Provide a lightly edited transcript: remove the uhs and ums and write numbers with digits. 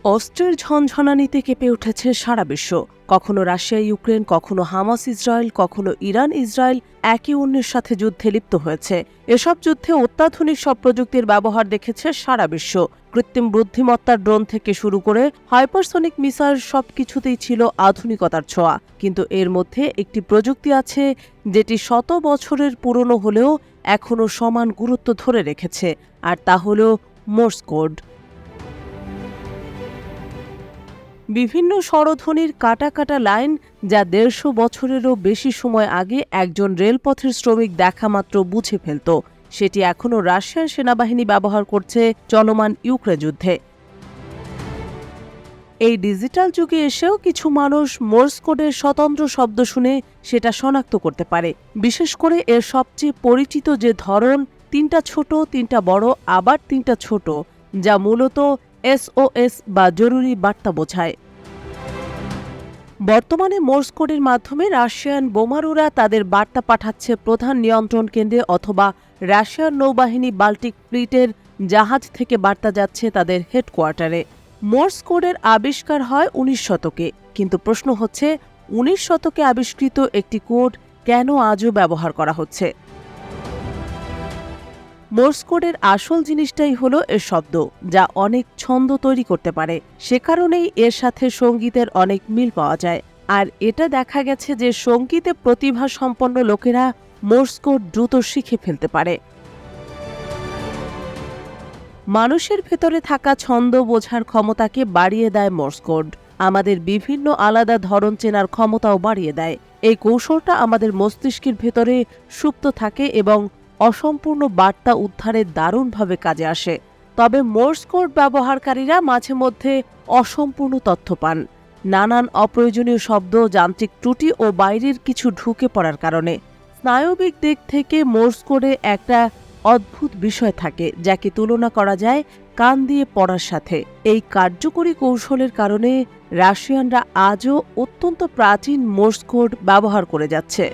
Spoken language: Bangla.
অস্ত্রের ঝনঝনানিতে কেঁপে উঠেছে সারা বিশ্ব। কখনো রাশিয়া ইউক্রেন, কখনো হামাস ইসরায়েল, কখনো ইরান ইসরায়েল একে অন্যের সাথে যুদ্ধে লিপ্ত হয়েছে। এসব যুদ্ধে অত্যাধুনিক সব প্রযুক্তির ব্যবহার দেখেছে সারা বিশ্ব। কৃত্রিম বুদ্ধিমত্তার ড্রোন থেকে শুরু করে হাইপারসনিক মিসাইল সবকিছুতেই ছিল আধুনিকতার ছোঁয়া। কিন্তু এর মধ্যে একটি প্রযুক্তি আছে যেটি শত বছরের পুরনো হলেও এখনও সমান গুরুত্ব ধরে রেখেছে, আর তা হল মোর্স কোড। বিভিন্ন স্বরধ্বনির কাটা কাটা লাইন, যা ১৫০ বছরেরও বেশি সময় আগে একজন রেলপথের শ্রমিক দেখা মাত্র বুঝে ফেলত, সেটি এখনও রাশিয়ান সেনাবাহিনী ব্যবহার করছে চলমান ইউক্রেন যুদ্ধে। এই ডিজিটাল যুগে এসেও কিছু মানুষ মোর্স কোডের স্বতন্ত্র শব্দ শুনে সেটা শনাক্ত করতে পারে। বিশেষ করে এর সবচেয়ে পরিচিত যে ধরন, ৩টা ছোট, ৩টা বড়, আবার ৩টা ছোট, যা মূলত SOS বা জরুরি বার্তা বোঝায়। বর্তমানে মোর্স কোডের মাধ্যমে রাশিয়ান বোমারুরা তাদের বার্তা পাঠাচ্ছে প্রধান নিয়ন্ত্রণ কেন্দ্রে, অথবা রাশিয়ান নৌবাহিনী বাল্টিক ফ্লিটের জাহাজ থেকে বার্তা যাচ্ছে তাদের হেডকোয়ার্টারে। মোর্স কোডের আবিষ্কার হয় ১৯ শতকে, কিন্তু প্রশ্ন হচ্ছে ১৯ শতকে আবিষ্কৃত একটি কোড কেন আজও ব্যবহার করা হচ্ছে? মোর্স কোডের আসল জিনিসটাই হলো এর শব্দ, যা অনেক ছন্দ তৈরি করতে পারে। সে কারণেই এর সাথে সঙ্গীতের অনেক মিল পাওয়া যায়। আর এটা দেখা গেছে যে সঙ্গীতে প্রতিভা সম্পন্ন লোকেরা মোর্স কোড দ্রুত শিখে ফেলতে পারে। মানুষের ভেতরে থাকা ছন্দ বোঝার ক্ষমতাকে বাড়িয়ে দেয় মোর্স কোড। আমাদের বিভিন্ন আলাদা ধরন চেনার ক্ষমতাও বাড়িয়ে দেয়। এই কৌশলটা আমাদের মস্তিষ্কের ভেতরে সুপ্ত থাকে এবং অসম্পূর্ণ বার্তা উদ্ধারে দারুণভাবে কাজে আসে। তবে মোর্স কোড ব্যবহারকারীরা মাঝে মধ্যে অসম্পূর্ণ তথ্য পান, নানান অপ্রয়োজনীয় শব্দ, যান্ত্রিক ত্রুটি ও বাইরের কিছু ঢুকে পড়ার কারণে। স্নায়বিক দিক থেকে মোর্স কোডে একটা অদ্ভুত বিষয় থাকে, যাকে তুলনা করা যায় কান দিয়ে পড়ার সাথে। এই কার্যকরী কৌশলের কারণে রাশিয়ানরা আজও অত্যন্ত প্রাচীন মোর্স কোড ব্যবহার করে যাচ্ছে।